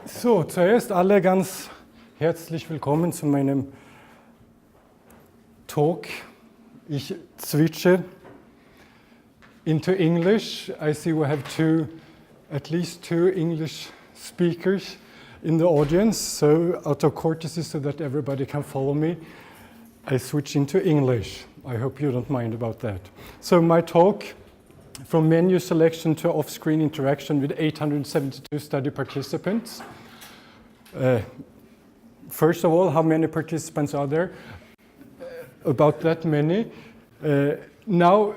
So, zuerst alle ganz herzlich willkommen zu meinem Talk. Ich switche into English. I see we have at least two English speakers in the audience. So, out of courtesy, so that everybody can follow me, I switch into English. I hope you don't mind about that. So, my talk, from menu selection to off-screen interaction with 872 study participants. First of all, how many participants are there? About that many. Now,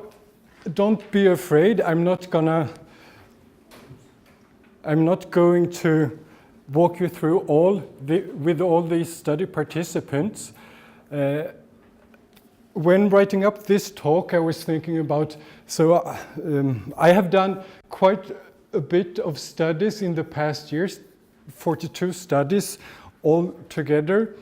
don't be afraid. I'm not going to walk you through with all these study participants. When writing up this talk, I was thinking about, I have done quite a bit of studies in the past years, 42 studies all together,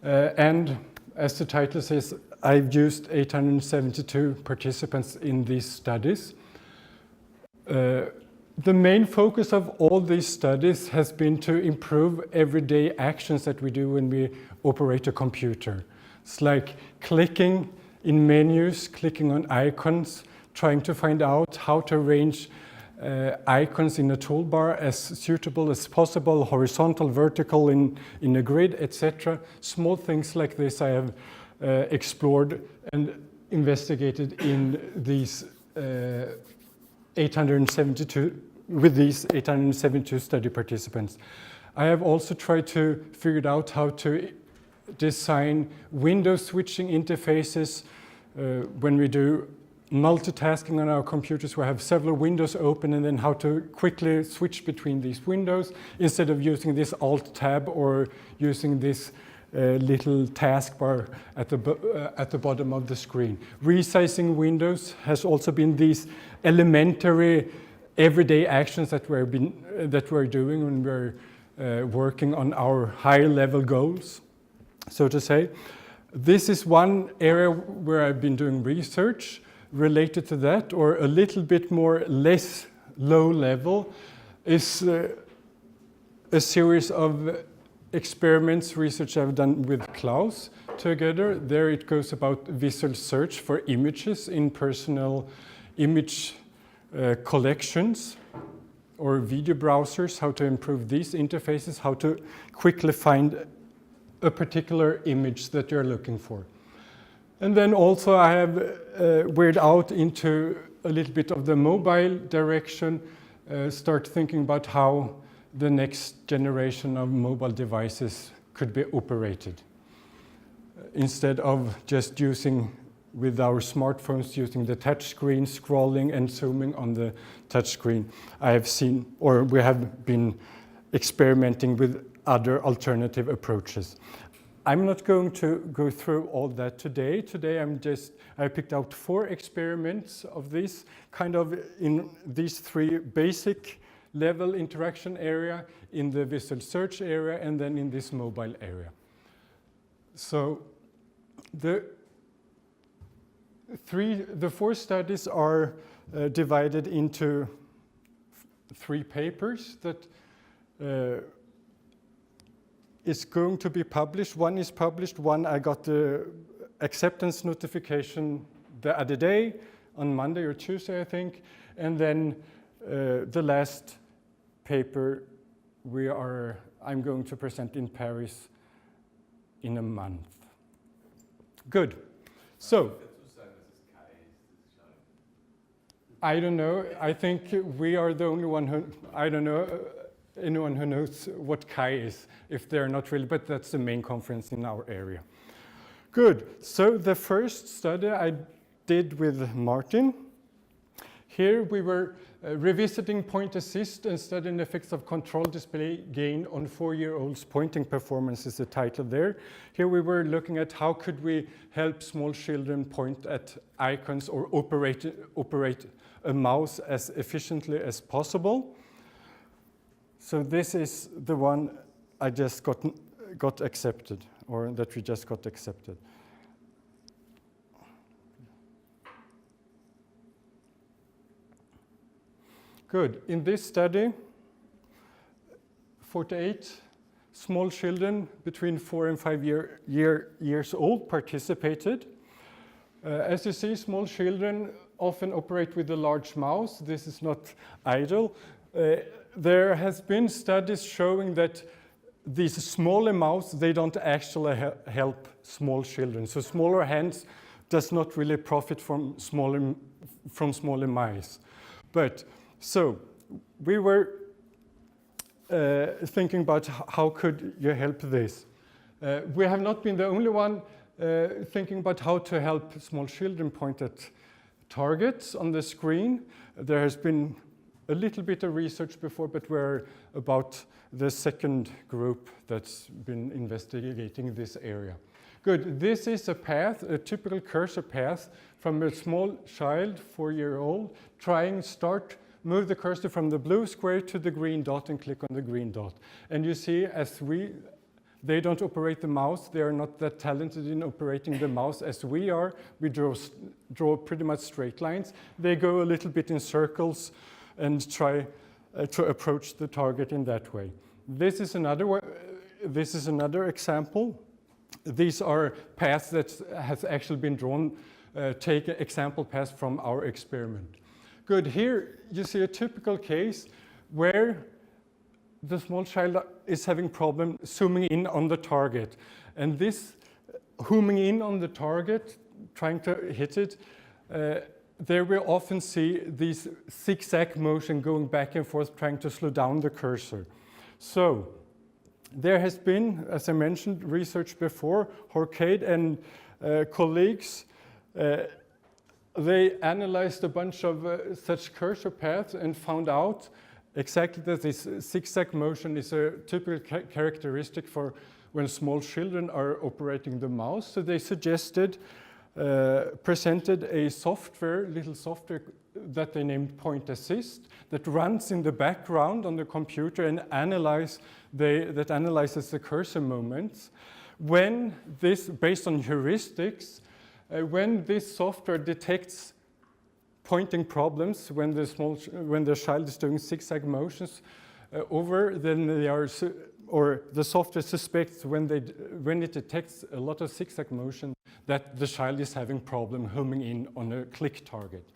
and as the title says, I've used 872 participants in these studies. The main focus of all these studies has been to improve everyday actions that we do when we operate a computer. It's like clicking in menus, clicking on icons, trying to find out how to arrange icons in a toolbar as suitable as possible, horizontal, vertical, in a grid, etc. Small things like this I have explored and investigated in these 872 study participants. I have also tried to figure out how to design window switching interfaces when we do multitasking on our computers. We have several windows open, and then how to quickly switch between these windows instead of using this Alt tab or using this little taskbar at the bottom of the screen. Resizing windows has also been these elementary everyday actions that we're doing when we're working on our high-level goals, so to say. This is one area where I've been doing research related to that, or a little bit more less low level, is a series of experiments, research I've done with Klaus together. There it goes about visual search for images in personal image collections or video browsers, how to improve these interfaces, how to quickly find a particular image that you're looking for. And then also I have veered out into a little bit of the mobile direction, start thinking about how the next generation of mobile devices could be operated. Instead of just using, with our smartphones, using the touch screen, scrolling and zooming on the touch screen, I have seen, or we have been experimenting with other alternative approaches. I'm not going to go through all that today. Today I picked out 4 experiments of this, kind of in these 3 basic level interaction area, in the visual search area, and then in this mobile area. So the 4 studies are divided into 3 papers that is going to be published. One is published, one I got the acceptance notification the other day, on Monday or Tuesday, I think. And then the last paper I'm going to present in Paris in a month. Good. So, I don't know. I think we are the only one who, I don't know anyone who knows what Kai is, if they're not really, but that's the main conference in our area. Good. So the first study I did with Martin. Here we were revisiting point assist and studying the effects of control display gain on 4-year-olds' pointing performance is the title there. Here we were looking at how could we help small children point at icons or operate a mouse as efficiently as possible. So this is the one I just got accepted, or that we just got accepted. Good. In this study, 48 small children between 4 and 5 years old participated. As you see, small children often operate with a large mouse. This is not idle. There has been studies showing that these smaller mouse, they don't actually help small children. So smaller hands does not really profit from smaller mice. But so we were thinking about how could you help this. We have not been the only one thinking about how to help small children point at targets on the screen. There has been a little bit of research before, but we're about the second group that's been investigating this area. Good, this is a path, a typical cursor path from a small child, 4-year-old, move the cursor from the blue square to the green dot and click on the green dot. And you see, they don't operate the mouse. They are not that talented in operating the mouse as we are. We draw pretty much straight lines. They go a little bit in circles and try to approach the target in that way. This is another example. These are paths that has actually been drawn, take example paths from our experiment. Good, here you see a typical case where the small child is having problem zooming in on the target. And this zooming in on the target, trying to hit it, there we'll often see this zigzag motion going back and forth, trying to slow down the cursor. So there has been, as I mentioned, research before. Horcade and colleagues, they analyzed a bunch of such cursor paths and found out exactly that this zigzag motion is a typical characteristic for when small children are operating the mouse. So they suggested, presented a little software that they named Point Assist that runs in the background on the computer and analyzes the cursor movements. When this, based on heuristics, when this software detects pointing problems, when the child is doing zigzag motions then the software suspects when it detects a lot of zigzag motion that the child is having problem homing in on a click target.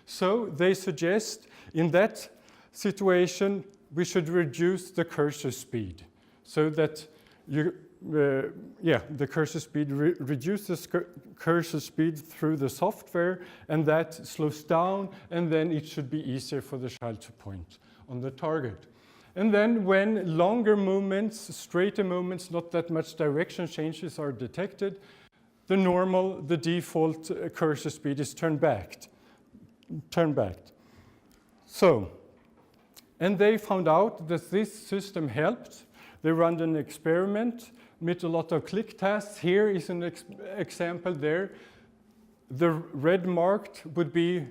So they suggest in that situation we should reduce the cursor speed so that the cursor speed reduces cursor speed through the software, and that slows down, and then it should be easier for the child to point on the target. And then when longer movements, straighter movements, not that much direction changes are detected, the default cursor speed is turned back. So, and they found out that this system helped. They ran an experiment, made a lot of click tasks. Here is an example there. The red marked would be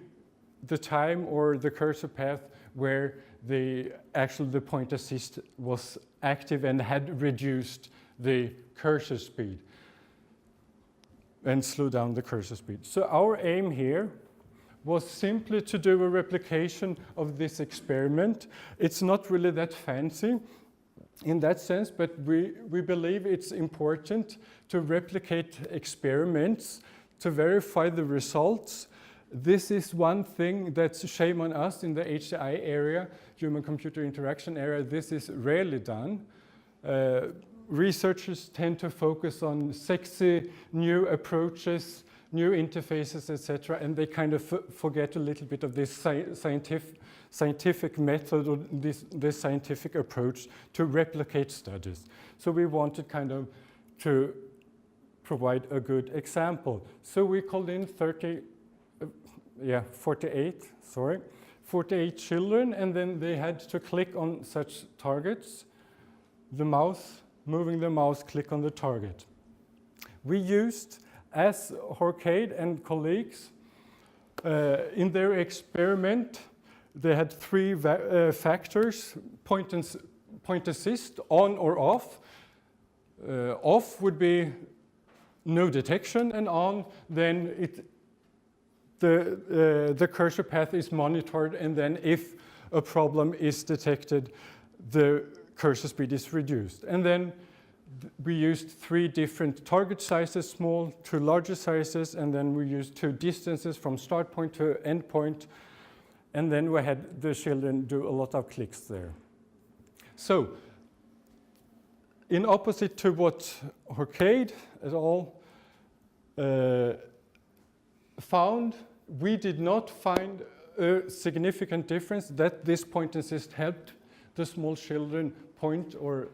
the time or the cursor path where the point assist was active and had reduced the cursor speed and slow down the cursor speed. So our aim here was simply to do a replication of this experiment. It's not really that fancy in that sense, but we believe it's important to replicate experiments to verify the results. This is one thing that's shame on us in the HCI area, human-computer interaction area. This is rarely done. Researchers tend to focus on sexy new approaches, new interfaces, etc., and they kind of forget a little bit of this scientific method or this scientific approach to replicate studies. So we wanted kind of to provide a good example. So we called in 48 children, and then they had to click on such targets. Moving the mouse, click on the target. We used, as Horcade and colleagues, in their experiment, they had three factors: point assist, on or off. Off would be no detection, and on, then the cursor path is monitored, and then if a problem is detected, the cursor speed is reduced. And then we used 3 different target sizes, small to larger sizes, and then we used 2 distances from start point to end point, and then we had the children do a lot of clicks there. So, in opposite to what Horcade et al. Found, we did not find a significant difference that this point assist helped the small children point or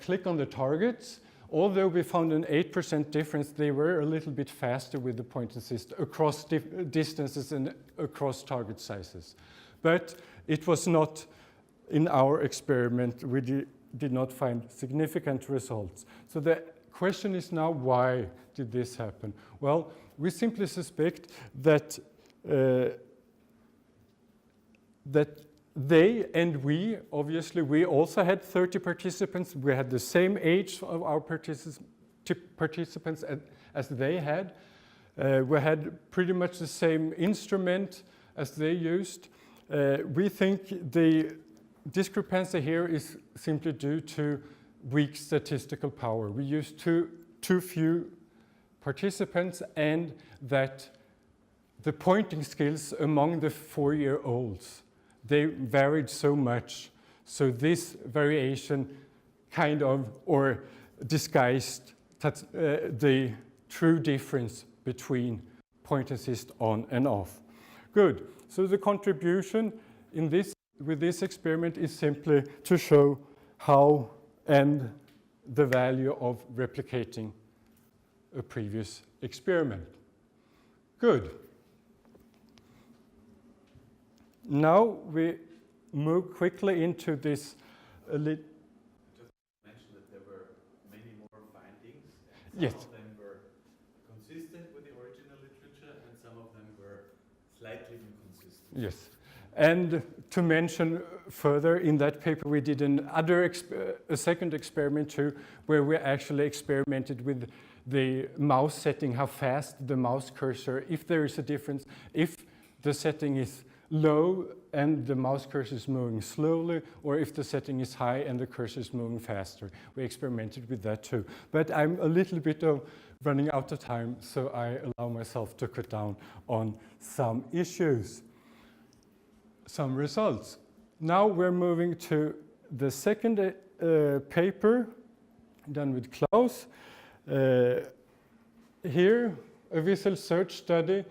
click on the targets. Although we found an 8% difference, they were a little bit faster with the point assist across distances and across target sizes. But it was not, in our experiment, we did not find significant results. So the question is now, why did this happen? Well, we simply suspect that they and we, obviously, we also had 30 participants. We had the same age of our participants as they had. We had pretty much the same instrument as they used. We think the discrepancy here is simply due to weak statistical power. We used too few participants, and that the pointing skills among the 4-year-olds, they varied so much. So this variation kind of, or disguised the true difference between point assist on and off. Good. So the contribution in this, with this experiment is simply to show how and the value of replicating a previous experiment. Good. Now we move quickly into this. Just mention that there were many more findings. Yes. Some of them were consistent with the original literature, and some of them were slightly inconsistent. Yes. And to mention further, in that paper we did a second experiment too, where we actually experimented with the mouse setting, how fast the mouse cursor, if there is a difference, if the setting is low and the mouse cursor is moving slowly, or if the setting is high and the cursor is moving faster. We experimented with that too. But I'm a little bit of running out of time, so I allow myself to cut down on some issues, some results. Now we're moving to the second paper done with Klaus. Here, a visual search study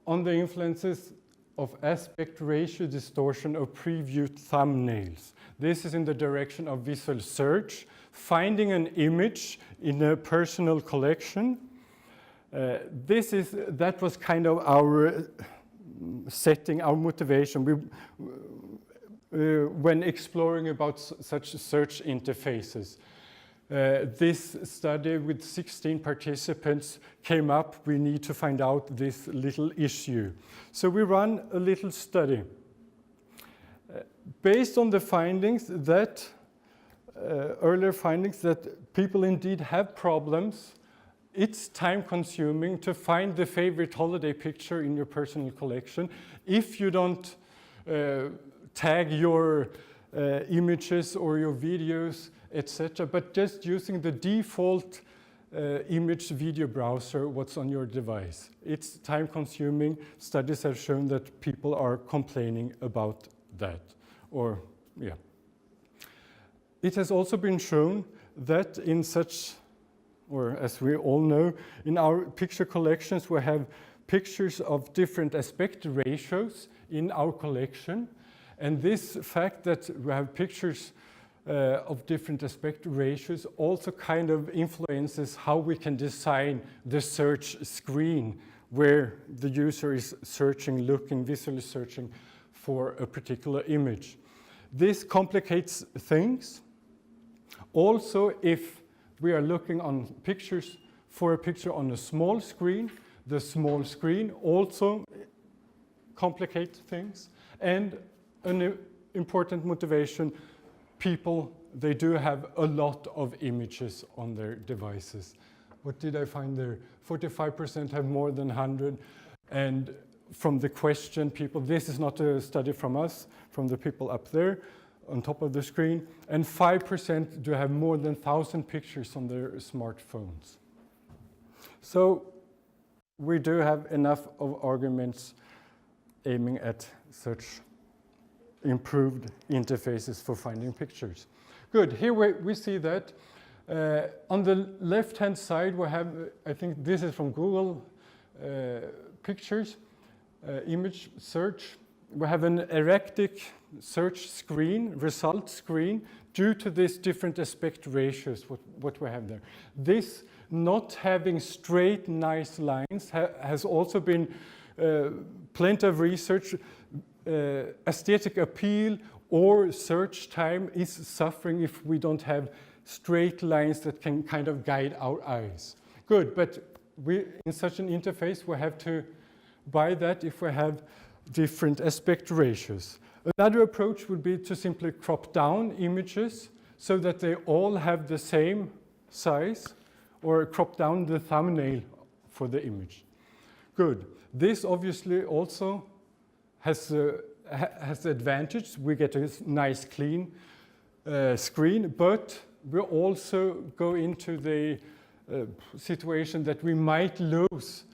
on the influences of aspect ratio distortion of previewed thumbnails. This is in the direction of visual search, finding an image in a personal collection. That was kind of our setting, our motivation when exploring about such search interfaces. This study with 16 participants came up, we need to find out this little issue. So we run a little study. Based on the findings that, earlier findings that people indeed have problems, it's time consuming to find the favorite holiday picture in your personal collection. If you don't tag your images or your videos, etc., but just using the default image video browser, what's on your device. It's time consuming. Studies have shown that people are complaining about that. Or, yeah. It has also been shown that in such, or as we all know, in our picture collections, we have pictures of different aspect ratios in our collection. And this fact that we have pictures of different aspect ratios also kind of influences how we can design the search screen where the user is searching, looking, visually searching for a particular image. This complicates things. Also, if we are looking on pictures for a picture on a small screen, the small screen also complicates things. And an important motivation, people, they do have a lot of images on their devices. What did I find there? 45% have more than 100. And from the question, people, this is not a study from us, from the people up there, on top of the screen, and 5% do have more than 1,000 pictures on their smartphones. So we do have enough of arguments aiming at such improved interfaces for finding pictures. Good, here we see that. On the left-hand side we have, I think this is from Google Pictures, image search. We have an erratic search screen, result screen, due to these different aspect ratios, what we have there. This not having straight, nice lines has also been plenty of research. Aesthetic appeal or search time is suffering if we don't have straight lines that can kind of guide our eyes. Good, but in such an interface we have to buy that if we have different aspect ratios. Another approach would be to simply crop down images so that they all have the same size, or crop down the thumbnail for the image. Good. This obviously also has the advantage. We get a nice clean screen, but we also go into the situation that we might lose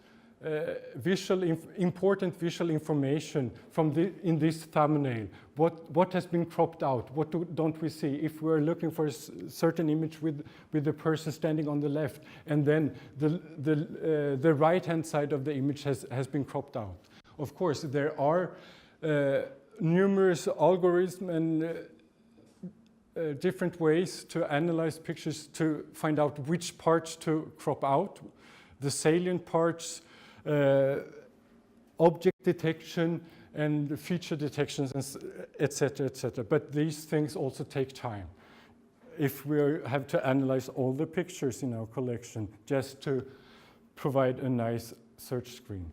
important visual information from in this thumbnail. What has been cropped out? What don't we see? If we're looking for a certain image with the person standing on the left, and then the right-hand side of the image has been cropped out. Of course, there are numerous algorithms and different ways to analyze pictures to find out which parts to crop out, the salient parts, object detection and feature detections, etc., etc. But these things also take time if we have to analyze all the pictures in our collection just to provide a nice search screen.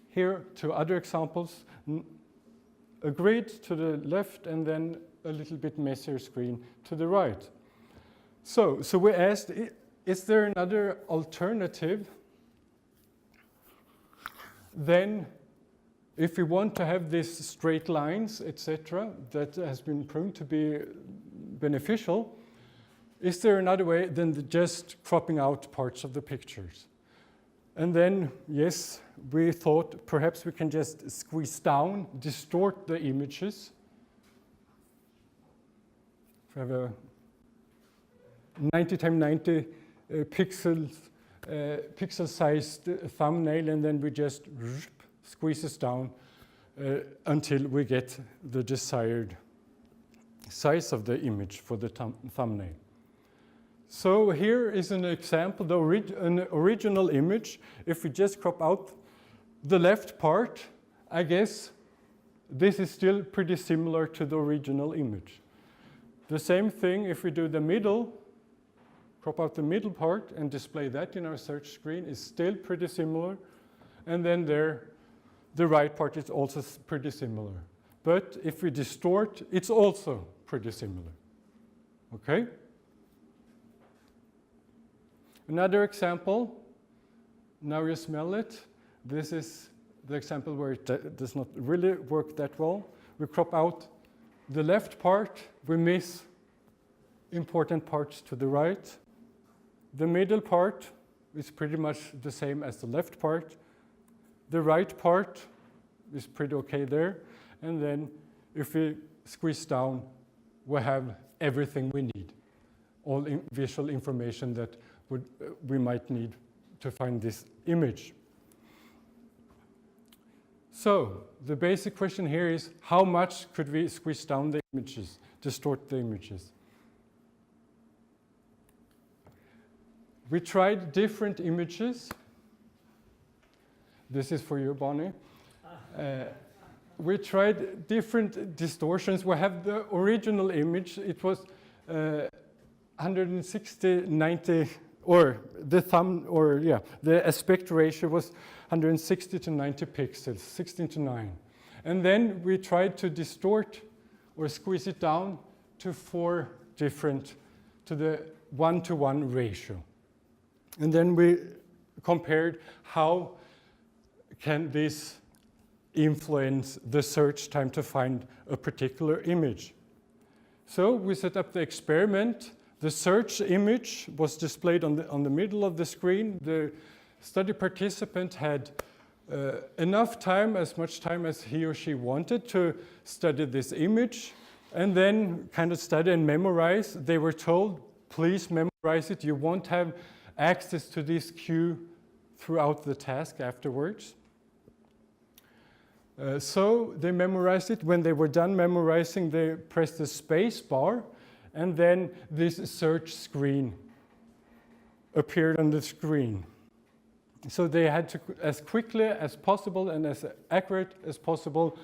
Here, two other examples, a grid to the left and then a little bit messier screen to the right. So we asked, is there another alternative? Then, if we want to have these straight lines, etc., that has been proven to be beneficial, is there another way than just cropping out parts of the pictures? And then, yes, we thought perhaps we can just squeeze down, distort the images. We have a 90 × 90 pixel-sized thumbnail, and then we just squeeze this down until we get the desired size of the image for the thumbnail. So here is an example, an original image. If we just crop out the left part, I guess this is still pretty similar to the original image. The same thing if we do the middle, crop out the middle part and display that in our search screen, is still pretty similar. And then there, the right part is also pretty similar. But if we distort, it's also pretty similar. Okay? Another example, now you smell it. This is the example where it does not really work that well. We crop out the left part, we miss important parts to the right. The middle part is pretty much the same as the left part. The right part is pretty okay there. And then if we squeeze down, we have everything we need. All visual information that we might need to find this image. So the basic question here is, how much could we squeeze down the images, distort the images? We tried different images. This is for you, Bonnie. We tried different distortions. We have the original image. It was 160, 90, or the aspect ratio was 160 to 90 pixels, 16 to 9. And then we tried to distort or squeeze it down to to the 1-to-1 ratio. And then we compared how can this influence the search time to find a particular image. So we set up the experiment. The search image was displayed on the middle of the screen. The study participant had enough time, as much time as he or she wanted, to study this image and then kind of study and memorize. They were told, please memorize it. You won't have access to this cue throughout the task afterwards. So they memorized it. When they were done memorizing, they pressed the space bar, and then this search screen appeared on the screen. So they had to, as quickly as possible and as accurate as possible,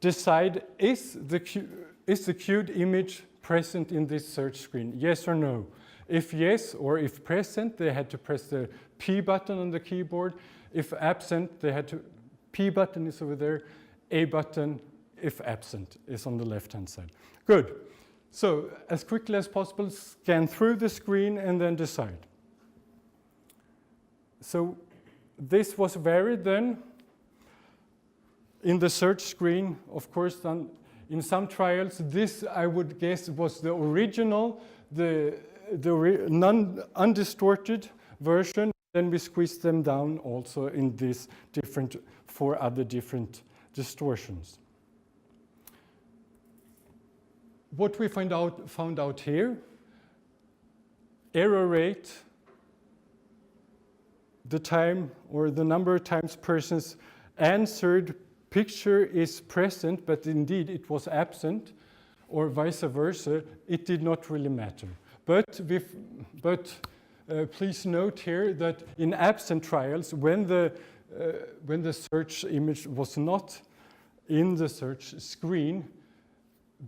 decide, is the cued image present in this search screen? Yes or no? If yes, or if present, they had to press the P button on the keyboard. If absent, they had to, P button is over there, A button, if absent, is on the left-hand side. Good. So as quickly as possible, scan through the screen and then decide. So this was varied then. In the search screen, of course, then in some trials, this I would guess was the original, the undistorted version. Then we squeezed them down also in these different, 4 other different distortions. What we found out here, error rate, the time or the number of times persons answered picture is present, but indeed it was absent, or vice versa, it did not really matter. But please note here that in absent trials, when the search image was not in the search screen,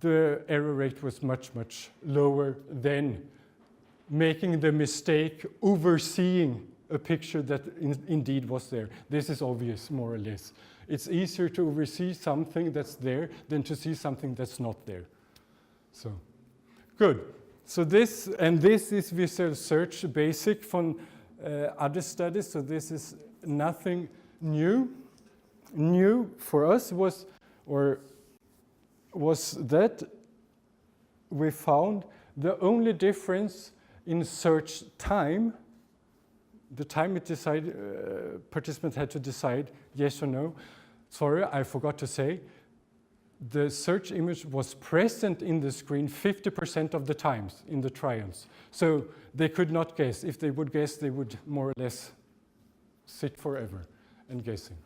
the error rate was much, much lower than making the mistake overseeing a picture that indeed was there. This is obvious, more or less. It's easier to oversee something that's there than to see something that's not there. So, good. So this is visual search basic from other studies, so this is nothing new. New for us was that we found the only difference in search time, the time it participants had to decide yes or no. Sorry, I forgot to say, the search image was present in the screen 50% of the times in the trials. So they could not guess. If they would guess, they would more or less sit forever and guessing.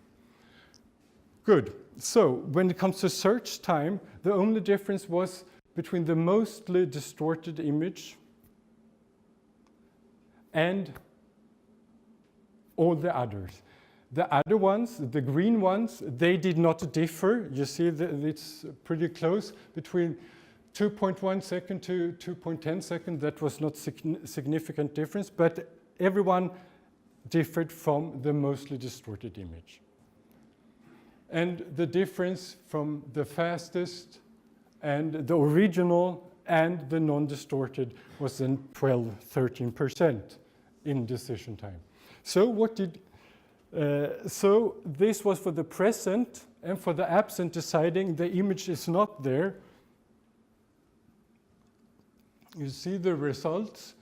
Good. So when it comes to search time, the only difference was between the mostly distorted image and all the others. The other ones, the green ones, they did not differ. You see that it's pretty close between 2.1 second to 2.10 second. That was not significant difference, but everyone differed from the mostly distorted image. And the difference from the fastest and the original and the non-distorted was then 12-13% in decision time. So what did so this was for the present, and for the absent deciding the image is not there. You see the results.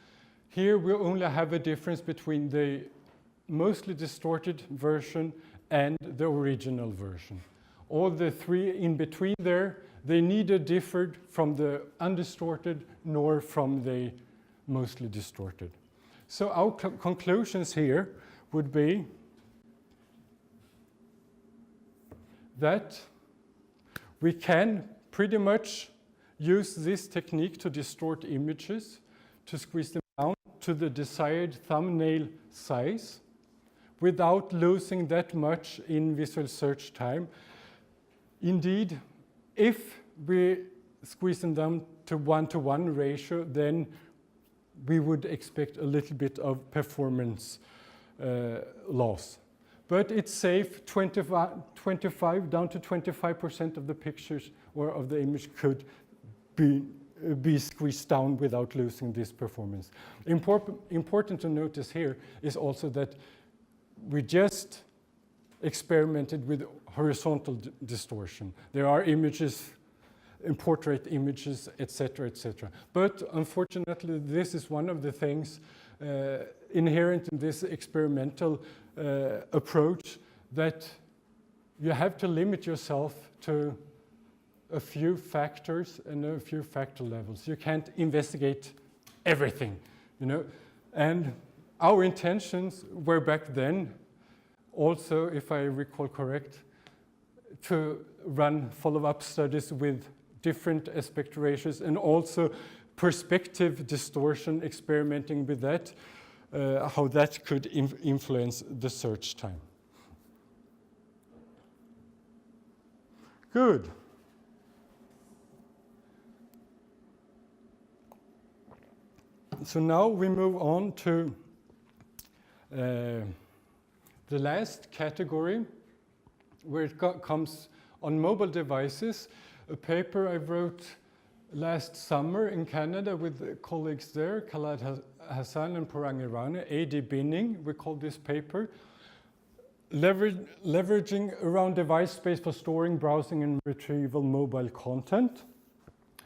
Here we only have a difference between the mostly distorted version and the original version. All the 3 in between there, they neither differed from the undistorted nor from the mostly distorted. So our conclusions here would be that we can pretty much use this technique to distort images, to squeeze them down to the desired thumbnail size without losing that much in visual search time. Indeed, if we squeeze them down to 1-to-1 ratio, then we would expect a little bit of performance loss. But it's safe, 25 down to 25% of the pictures or of the image could be squeezed down without losing this performance. Important to notice here is also that we just experimented with horizontal distortion. There are images in portrait images, etc., etc. But unfortunately, this is one of the things inherent in this experimental approach, that you have to limit yourself to a few factors and a few factor levels. You can't investigate everything, you know. And our intentions were back then also, if I recall correct, to run follow-up studies with different aspect ratios and also perspective distortion, experimenting with that, how that could influence the search time. Good. So now we move on to the last category, where it comes on mobile devices. A paper I wrote last summer in Canada with colleagues there, Khaled Hassan and Parang Irani, AD binning, we call this paper, leveraging around device space for storing, browsing, and retrieval mobile content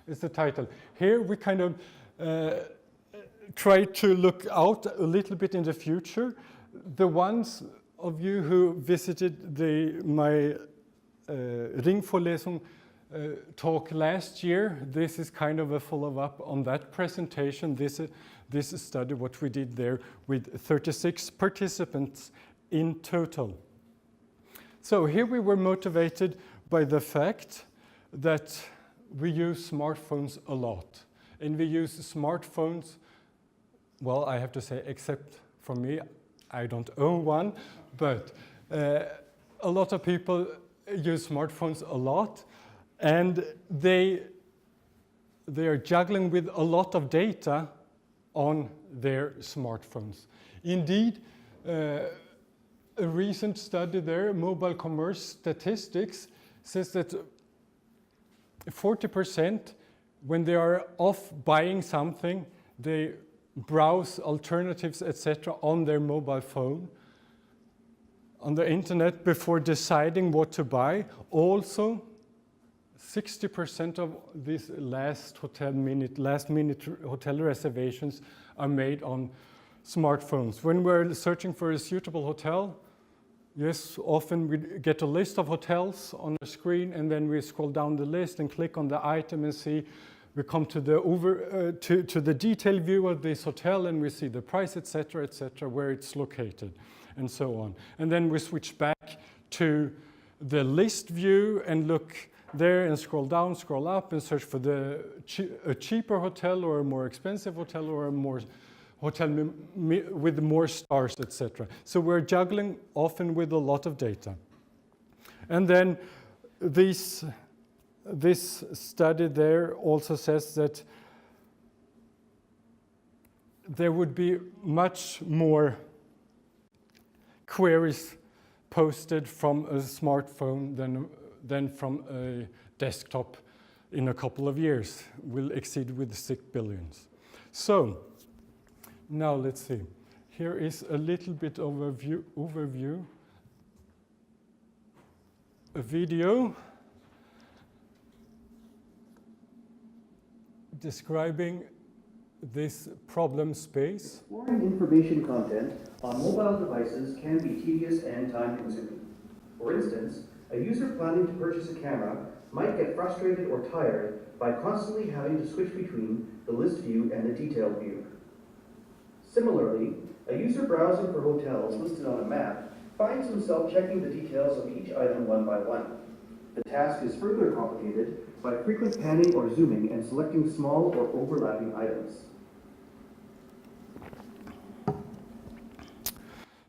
is the title. Here we kind of try to look out a little bit in the future. The ones of you who visited my Ringvorlesung talk last year, this is kind of a follow-up on that presentation. This study, what we did there with 36 participants in total. So here we were motivated by the fact that we use smartphones a lot. And we use smartphones, well, I have to say, except for me, I don't own one, but a lot of people use smartphones a lot, and they are juggling with a lot of data on their smartphones. Indeed, a recent study there, Mobile Commerce Statistics, says that 40% when they are off buying something, they browse alternatives, etc., on their mobile phone, on the internet, before deciding what to buy. Also, 60% of these last minute hotel reservations are made on smartphones. When we're searching for a suitable hotel, yes, often we get a list of hotels on the screen, and then we scroll down the list and click on the item and see. We come to the to the detailed view of this hotel, and we see the price, etc., where it's located, and so on. And then we switch back to the list view and look there and scroll down, scroll up, and search for a cheaper hotel or a more expensive hotel or a more hotel with more stars, etc. So we're juggling often with a lot of data. And then this study there also says that there would be much more queries posted from a smartphone than from a desktop in a couple of years. Will exceed with 6 billions. So now let's see. Here is a little bit of a overview, a video describing this problem space. Exploring information content on mobile devices can be tedious and time-consuming. For instance, a user planning to purchase a camera might get frustrated or tired by constantly having to switch between the list view and the detailed view. Similarly, a user browsing for hotels listed on a map finds himself checking the details of each item one by one. The task is further complicated by frequent panning or zooming and selecting small or overlapping items.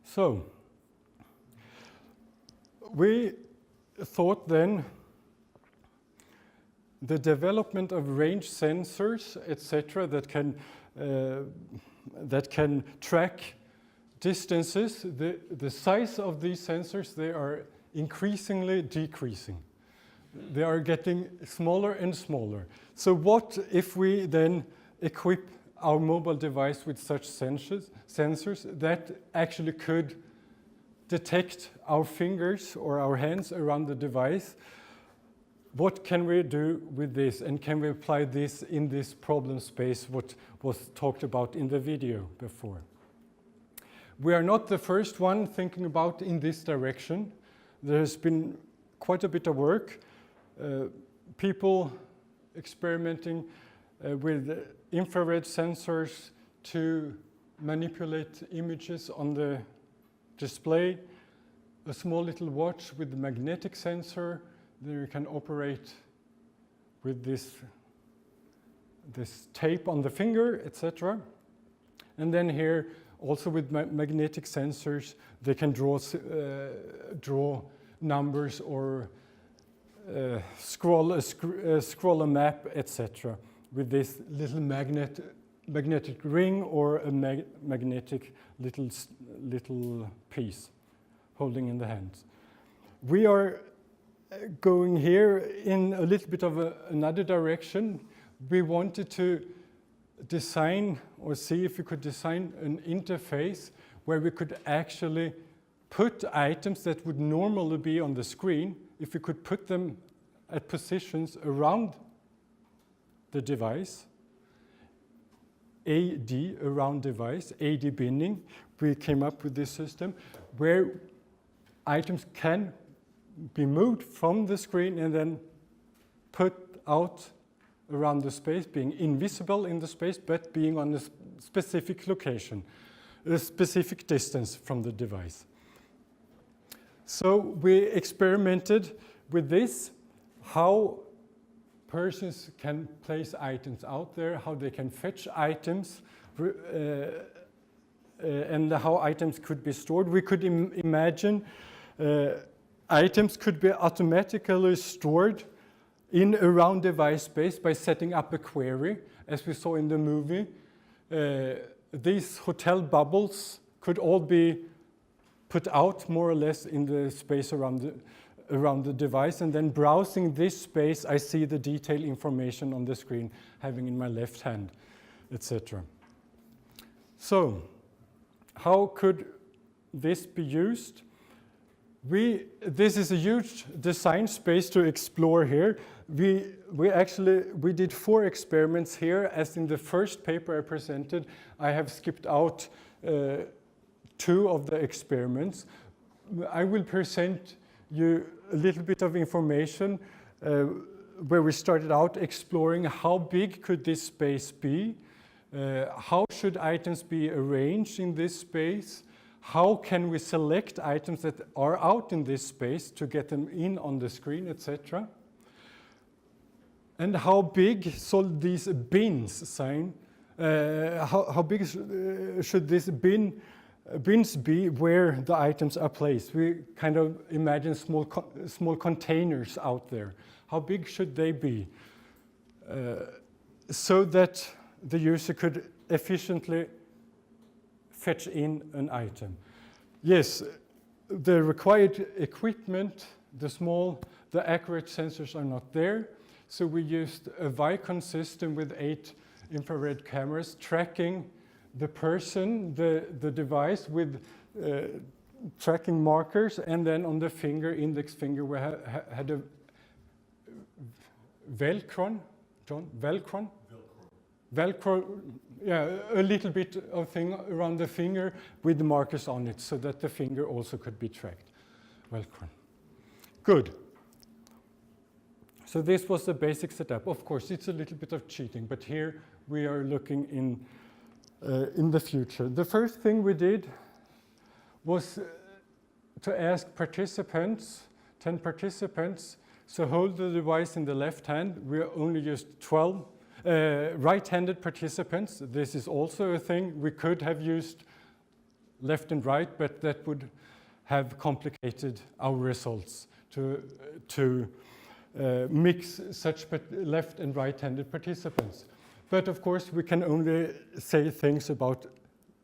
So, we thought then the development of range sensors, etc., that can track distances, the size of these sensors, they are increasingly decreasing. They are getting smaller and smaller. So what if we then equip our mobile device with such sensors that actually could detect our fingers or our hands around the device what can we do with this, and can we apply this in this problem space, what was talked about in the video before? We are not the first one thinking about in this direction. There's been quite a bit of work. People experimenting with infrared sensors to manipulate images on the display, a small little watch with a magnetic sensor. There you can operate with this tape on the finger, etc. And then here, also with magnetic sensors, they can draw numbers or scroll a map, etc. with this little magnetic ring or a magnetic little piece holding in the hands. We are going here in a little bit of another direction. We wanted to design or see if we could design an interface where we could actually put items that would normally be on the screen, if we could put them at positions around the device, AD, around device, AD binning. We came up with this system where items can be moved from the screen and then put out around the space, being invisible in the space, but being on a specific location, a specific distance from the device. So we experimented with this, how persons can place items out there, how they can fetch items, and how items could be stored. We could imagine items could be automatically stored in around device space by setting up a query, as we saw in the movie. These hotel bubbles could all be put out more or less in the space around the device, and then browsing this space, I see the detailed information on the screen, having in my left hand, etc. So, how could this be used? This is a huge design space to explore here. We did 4 experiments here. As in the first paper I presented, I have skipped out 2 of the experiments. I will present you a little bit of information where we started out exploring how big could this space be, how should items be arranged in this space, how can we select items that are out in this space to get them in on the screen, etc. And how big should these bins sign? How big should this bins be where the items are placed? We kind of imagine small containers out there. How big should they be so that the user could efficiently fetch in an item? Yes, the required equipment, the accurate sensors are not there. So we used a Vicon system with 8 infrared cameras tracking the person, the device with tracking markers, and then on the finger, index finger, we had a Velcro, yeah, a little bit of thing around the finger with the markers on it so that the finger also could be tracked. Velcro. Good. So this was the basic setup. Of course, it's a little bit of cheating, but here we are looking in the future. The first thing we did was to ask participants, 10 participants, so hold the device in the left hand. We only used 12 right-handed participants. This is also a thing. We could have used left and right, but that would have complicated our results to mix such left and right-handed participants. But of course, we can only say things about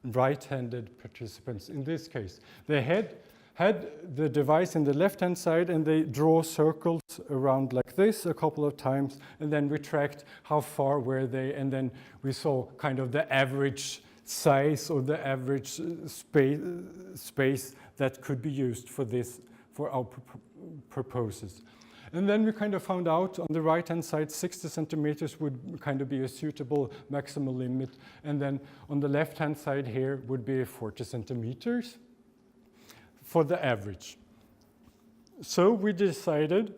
right-handed participants in this case. They had the device in the left-hand side, and they draw circles around like this a couple of times, and then we tracked how far were they, and then we saw kind of the average size or the average space that could be used for this, for our purposes. And then we kind of found out on the right-hand side, 60 centimeters would kind of be a suitable maximal limit. And then on the left-hand side here would be 40 centimeters for the average. So we decided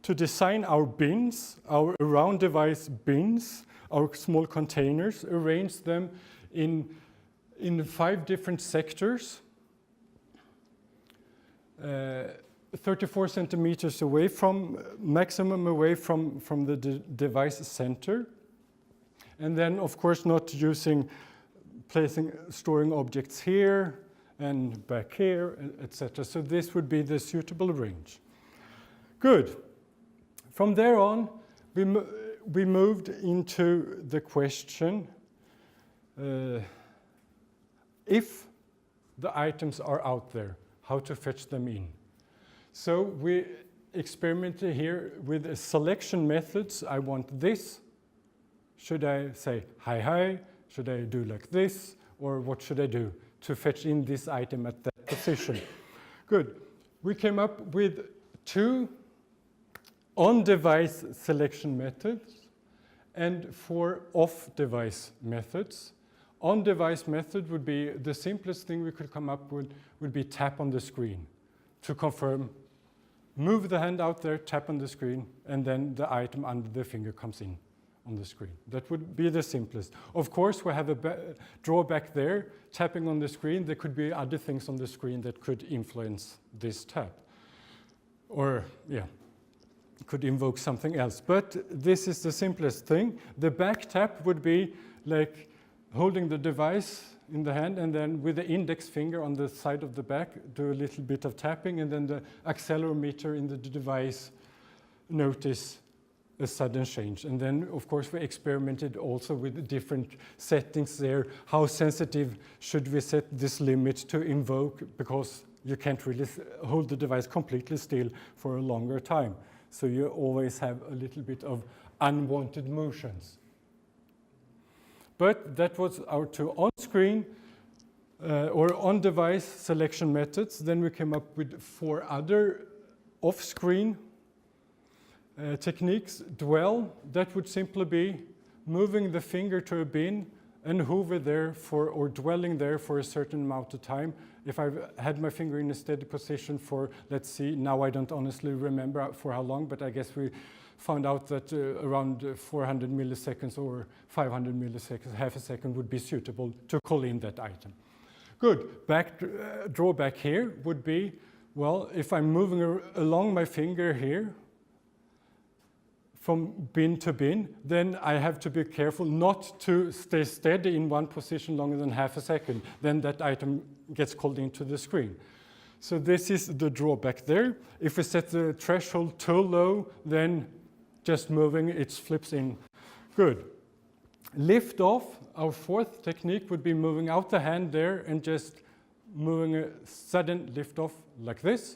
to design our bins, our around device bins, our small containers, arrange them in 5 different sectors, 34 centimeters away from, maximum away from the device center. And then, of course, not storing objects here and back here, etc. So this would be the suitable range. Good. From there on, we moved into the question, if the items are out there, how to fetch them in. So we experimented here with selection methods. I want this. Should I say hi, hi? Should I do like this? Or what should I do to fetch in this item at that position? Good. We came up with 2 on-device selection methods and 4 off-device methods. On-device method would be the simplest thing we could come up with would be tap on the screen to confirm. Move the hand out there, tap on the screen, and then the item under the finger comes in on the screen. That would be the simplest. Of course, we have a drawback there. Tapping on the screen, there could be other things on the screen that could influence this tap. Or, yeah, could invoke something else. But this is the simplest thing. The back tap would be like holding the device in the hand and then with the index finger on the side of the back, do a little bit of tapping, and then the accelerometer in the device notice a sudden change. And then, of course, we experimented also with different settings there. How sensitive should we set this limit to invoke? Because you can't really hold the device completely still for a longer time. So you always have a little bit of unwanted motions. But that was our 2 on-screen or on-device selection methods. Then we came up with 4 other off-screen techniques. Dwell, that would simply be moving the finger to a bin and hover there or dwelling there for a certain amount of time. If I've had my finger in a steady position for, let's see, now I don't honestly remember for how long, but I guess we found out that around 400 milliseconds or 500 milliseconds, half a second would be suitable to call in that item. Good. Drawback here would be, well, if I'm moving along my finger here from bin to bin, then I have to be careful not to stay steady in one position longer than half a second. Then that item gets called into the screen. So this is the drawback there. If we set the threshold too low, then just moving, it flips in. Good. Lift off, our 4th technique would be moving out the hand there and just moving a sudden lift off like this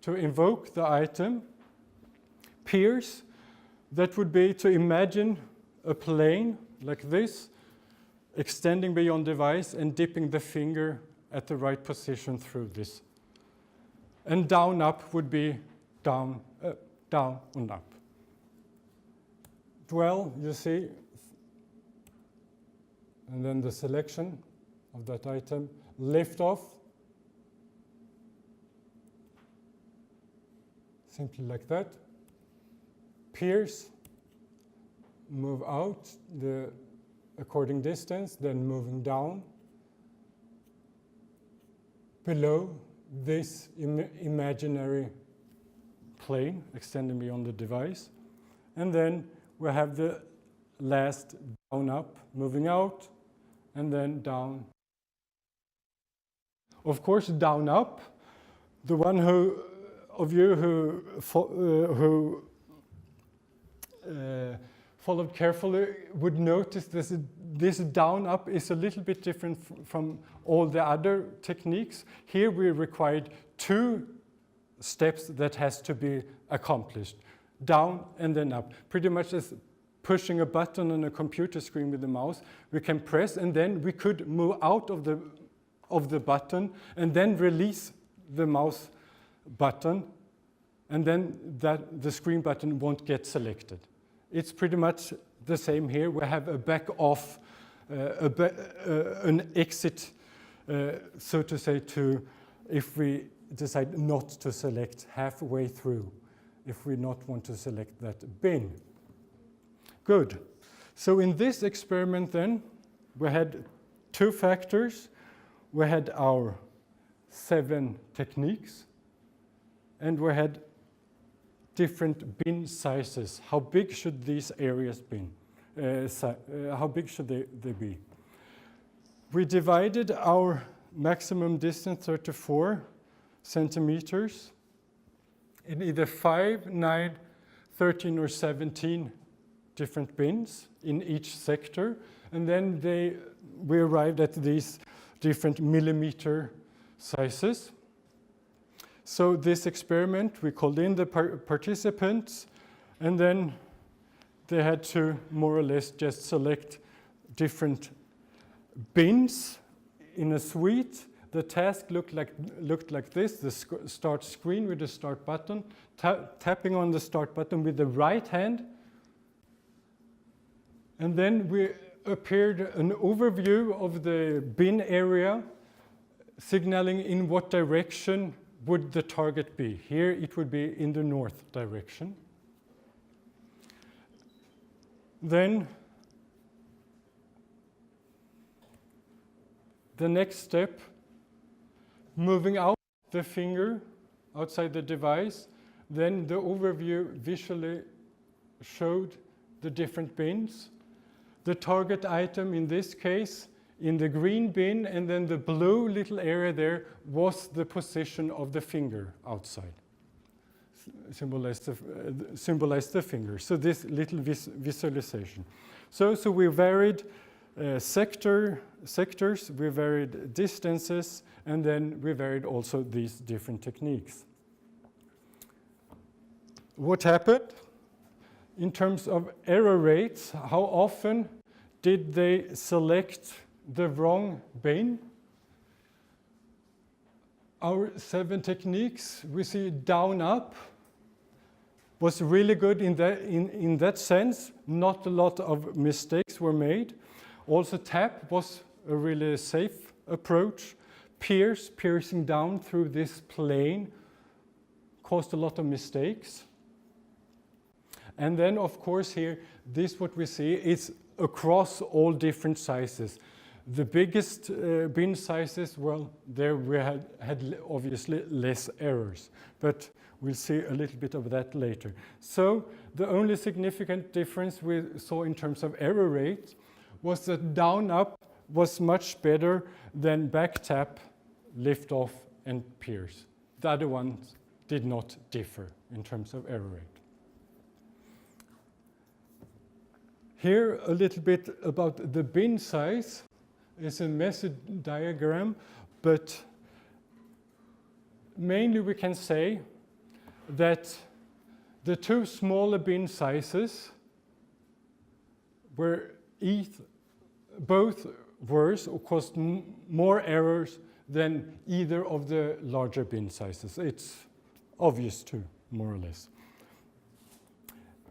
to invoke the item. Pierce, that would be to imagine a plane like this, extending beyond device and dipping the finger at the right position through this. And down up would be down, down and up. Dwell, you see, and then the selection of that item. Lift off, simply like that. Pierce, move out the according distance, then moving down. Below this imaginary plane, extending beyond the device. And then we have the last down up, moving out, and then down. Of course, down up, the one of you who followed carefully would notice this down up is a little bit different from all the other techniques. Here we required 2 steps that has to be accomplished. Down and then up. Pretty much as pushing a button on a computer screen with the mouse. We can press and then we could move out of the button and then release the mouse button and then the screen button won't get selected. It's pretty much the same here. We have a back off, an exit, so to say, to if we decide not to select halfway through, if we not want to select that bin. Good. So in this experiment then, we had 2 factors. We had our 7 techniques, and we had different bin sizes. How big should these areas be? How big should they be? We divided our maximum distance, 34 centimeters, in either 5, 9, 13, or 17 different bins in each sector. And then we arrived at these different millimeter sizes. So this experiment, we called in the participants, and then they had to more or less just select different bins in a suite. The task looked like this, the start screen with the start button, tapping on the start button with the right hand, and then we appeared an overview of the bin area, signaling in what direction would the target be. Here it would be in the north direction. Then the next step, moving out the finger outside the device, then the overview visually showed the different bins. The target item in this case, in the green bin, and then the blue little area there was the position of the finger outside. Symbolized the finger. So this little visualization. So we varied sectors, we varied distances, and then we varied also these different techniques. What happened? In terms of error rates, how often did they select the wrong bin? Our 7 techniques, we see down up was really good in that sense. Not a lot of mistakes were made. Also tap was a really safe approach. Piercing down through this plane caused a lot of mistakes. And then, of course, here, this what we see is across all different sizes. The biggest bin sizes, well, there we had obviously less errors, but we'll see a little bit of that later. So the only significant difference we saw in terms of error rate was that down up was much better than back tap, lift off, and pierce. The other ones did not differ in terms of error rate. Here, a little bit about the bin size. It's a method diagram, but mainly we can say that the 2 smaller bin sizes were both worse or caused more errors than either of the larger bin sizes. It's obvious too, more or less.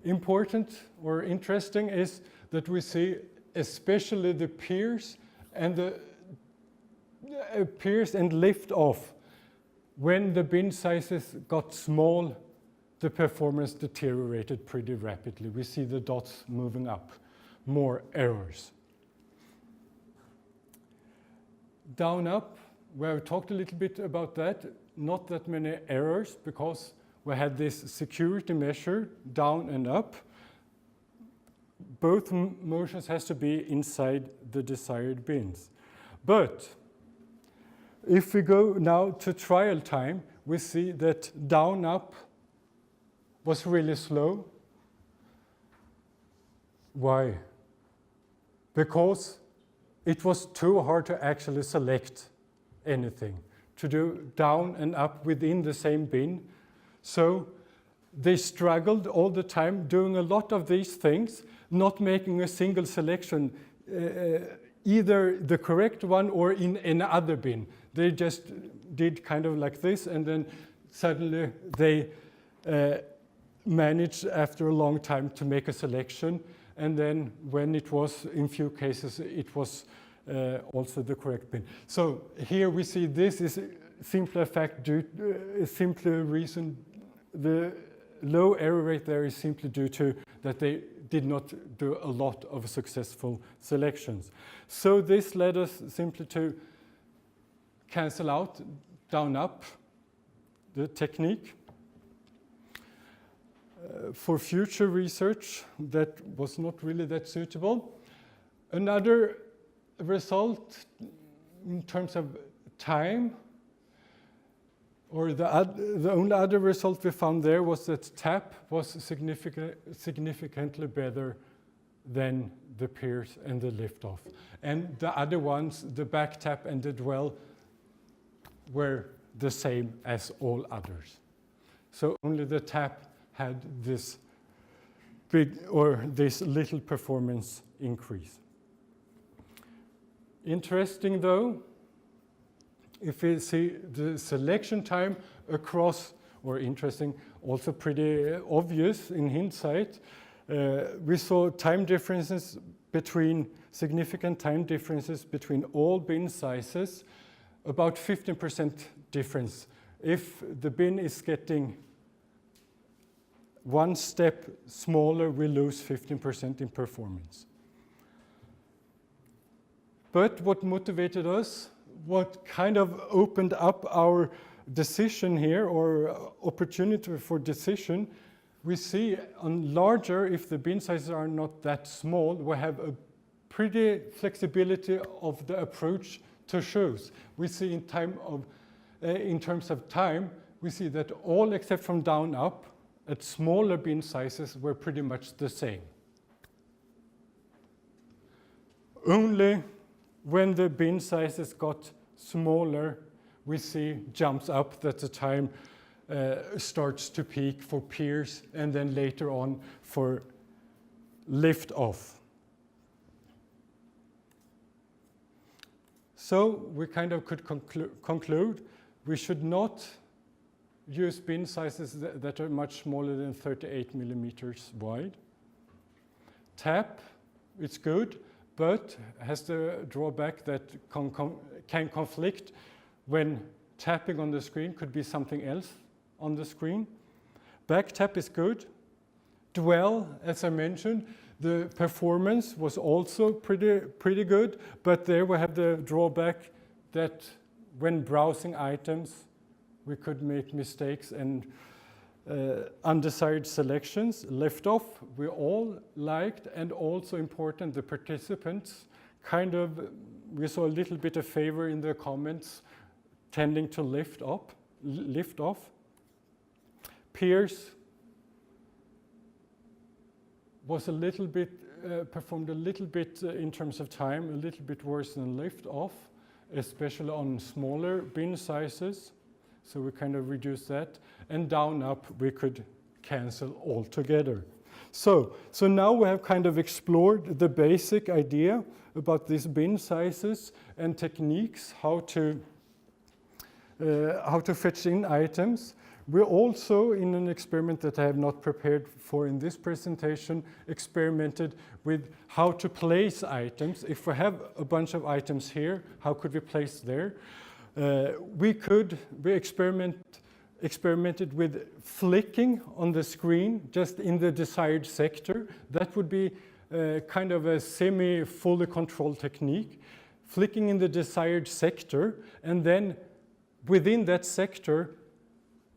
Important or interesting is that we see especially the pierce and lift off. When the bin sizes got small, the performance deteriorated pretty rapidly. We see the dots moving up, more errors. Down up, we have talked a little bit about that. Not that many errors because we had this security measure down and up. Both motions has to be inside the desired bins. But if we go now to trial time, we see that down up was really slow. Why? Because it was too hard to actually select anything, to do down and up within the same bin. So they struggled all the time doing a lot of these things, not making a single selection, either the correct one or in another bin. They just did kind of like this, and then suddenly they managed after a long time to make a selection, and then when it was, in few cases, it was also the correct bin. So here we see this is simply a fact due, a simpler reason. The low error rate there is simply due to that they did not do a lot of successful selections. So this led us simply to cancel out down-up the technique. For future research, that was not really that suitable. Another result in terms of time, or the only other result we found there was that tap was significantly better than the pierce and the liftoff. And the other ones, the back tap and the dwell, were the same as all others. So only the tap had this big or this little performance increase. Interesting though, if we see the selection time across, or interesting, also pretty obvious in hindsight, we saw time differences between, significant time differences between all bin sizes, about 15% difference. If the bin is getting one step smaller, we lose 15% in performance. But what motivated us, what kind of opened up our decision here, or opportunity for decision, we see on larger, if the bin sizes are not that small, we have a pretty flexibility of the approach to shows. We see in terms of time, we see that all except from down up at smaller bin sizes were pretty much the same. Only when the bin sizes got smaller, we see jumps up that the time starts to peak for pierce and then later on for lift off. So we kind of could conclude we should not use bin sizes that are much smaller than 38 millimeters wide. Tap, it's good, but has the drawback that can conflict when tapping on the screen could be something else on the screen. Back tap is good. Dwell, as I mentioned, the performance was also pretty good, but there we have the drawback that when browsing items, we could make mistakes and undesired selections. Left off, we all liked, and also important, the participants kind of, we saw a little bit of favor in the comments tending to lift off. Pierce was a little bit, performed a little bit in terms of time, a little bit worse than lift off, especially on smaller bin sizes. So we kind of reduced that. And down up, we could cancel altogether. So now we have kind of explored the basic idea about these bin sizes and techniques, how to fetch in items. We also, in an experiment that I have not prepared for in this presentation, experimented with how to place items. If we have a bunch of items here, how could we place there? We experimented with flicking on the screen just in the desired sector. That would be kind of a semi-fully controlled technique. Flicking in the desired sector, and then within that sector,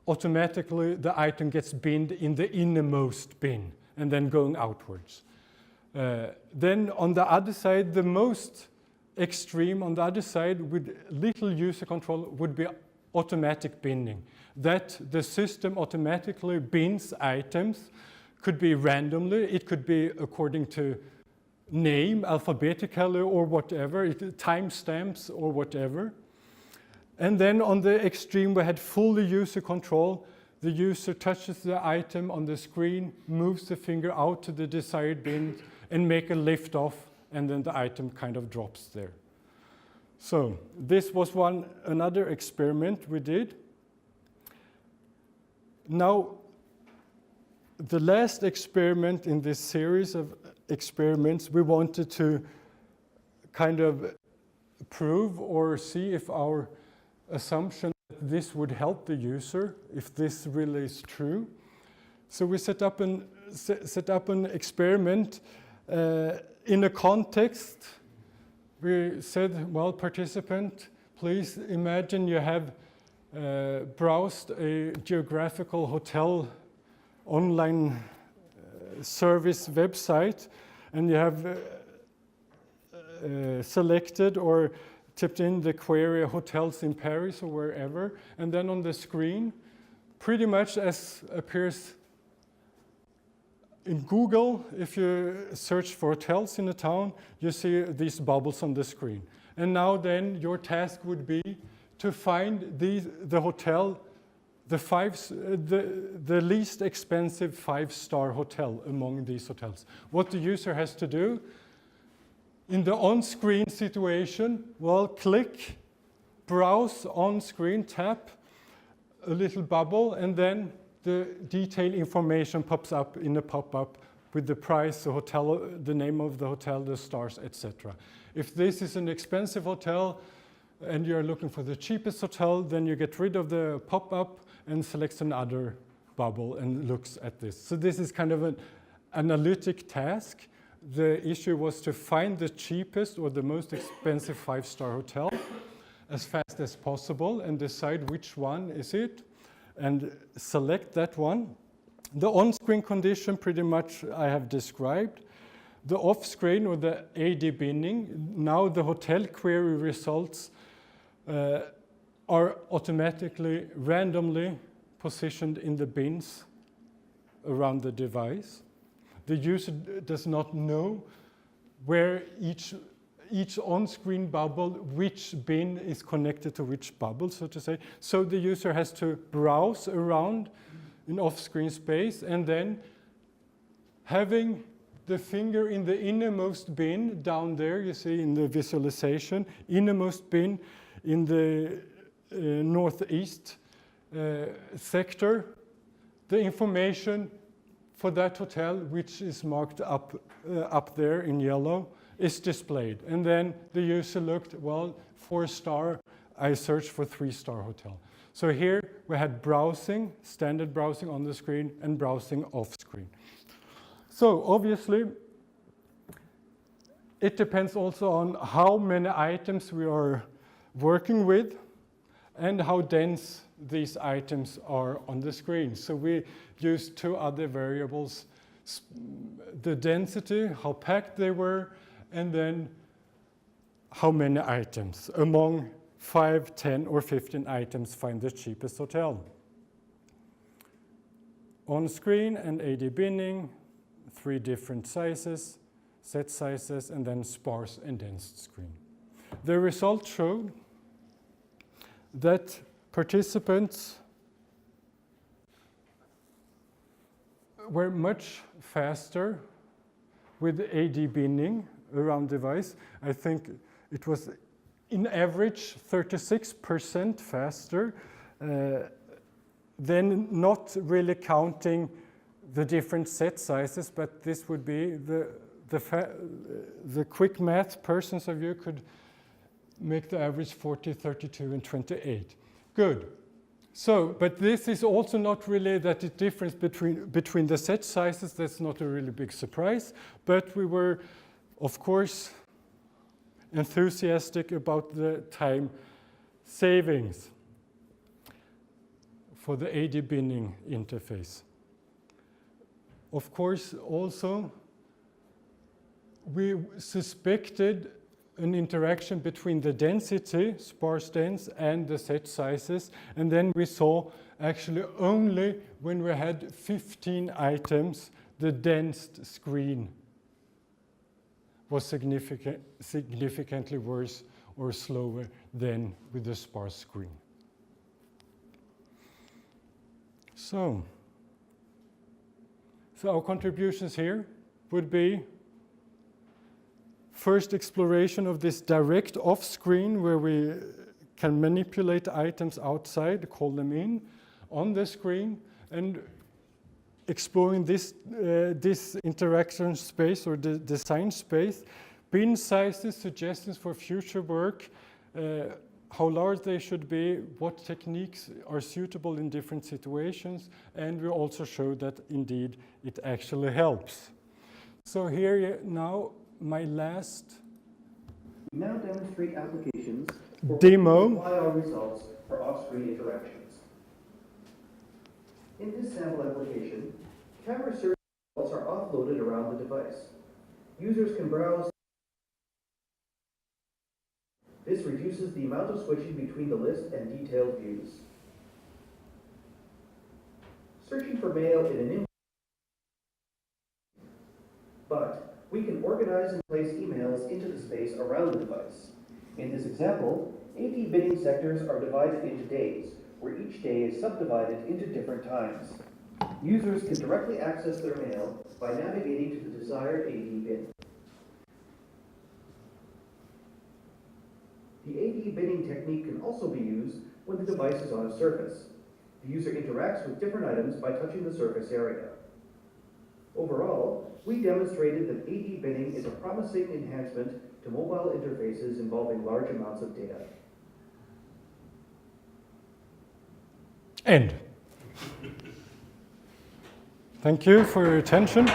automatically the item gets binned in the innermost bin and then going outwards. Then on the other side, the most extreme on the other side with little user control would be automatic binning. That the system automatically bins items, could be randomly, it could be according to name, alphabetically or whatever, timestamps or whatever. And then on the extreme, we had full user control. The user touches the item on the screen, moves the finger out to the desired bin, and make a lift off, and then the item kind of drops there. So this was another experiment we did. Now, the last experiment in this series of experiments, we wanted to kind of prove or see if our assumption that this would help the user, if this really is true. So we set up an experiment in a context. We said, well, participant, please imagine you have browsed a geographical hotel online service website, and you have selected or typed in the query hotels in Paris or wherever, and then on the screen, pretty much as appears in Google, if you search for hotels in a town, you see these bubbles on the screen. And now then your task would be to find the hotel, the least expensive 5-star hotel among these hotels. What the user has to do in the on-screen situation, well, click, browse on-screen, tap a little bubble, and then the detailed information pops up in a pop-up with the price, the hotel, the name of the hotel, the stars, etc. If this is an expensive hotel and you're looking for the cheapest hotel, then you get rid of the pop-up and select another bubble and looks at this. So this is kind of an analytic task. The issue was to find the cheapest or the most expensive 5-star hotel as fast as possible and decide which one is it, and select that one. The on-screen condition pretty much I have described. The off-screen or the AD binning, now the hotel query results are automatically, randomly positioned in the bins around the device. The user does not know where each on-screen bubble, which bin is connected to which bubble, so to say. So the user has to browse around in off-screen space, and then having the finger in the innermost bin down there, you see in the visualization, innermost bin in the northeast sector, the information for that hotel, which is marked up there in yellow, is displayed. And then the user looked, well, 4-star, I searched for 3-star hotel. So here we had browsing, standard browsing on the screen, and browsing off screen. So obviously, it depends also on how many items we are working with and how dense these items are on the screen. So we use 2 other variables, the density, how packed they were, and then how many items. Among 5, 10, or 15 items, find the cheapest hotel. On screen and AD binning, 3 different sizes, set sizes, and then sparse and dense screen. The result showed that participants were much faster with AD binning around device. I think it was in average 36% faster, then not really counting the different set sizes, but this would be the quick math persons of you could make the average 40, 32, and 28. Good. So, but this is also not really that the difference between the set sizes, that's not a really big surprise, but we were, of course, enthusiastic about the time savings for the AD binning interface. Of course, also, we suspected an interaction between the density, sparse dense, and the set sizes, and then we saw actually only when we had 15 items, the dense screen was significantly worse or slower than with the sparse screen. So our contributions here would be first exploration of this direct off screen where we can manipulate items outside, call them in on the screen, and exploring this interaction space or the design space, bin sizes, suggestions for future work, how large they should be, what techniques are suitable in different situations, and we also show that indeed it actually helps. So here now my last We now demonstrate applications for demo. apply our results for off-screen interactions. In this sample application, camera search results are offloaded around the device. Users can browse. This reduces the amount of switching between the list and detailed views. Searching for mail in an inbox. But we can organize and place emails into the space around the device. In this example, 80 bidding sectors are divided into days, where each day is subdivided into different times. Users can directly access their mail by navigating to the desired AD bin. The AD binning technique can also be used when the device is on a surface. The user interacts with different items by touching the surface area. Overall, we demonstrated that AD binning is a promising enhancement to mobile interfaces involving large amounts of data. End. Thank you for your attention.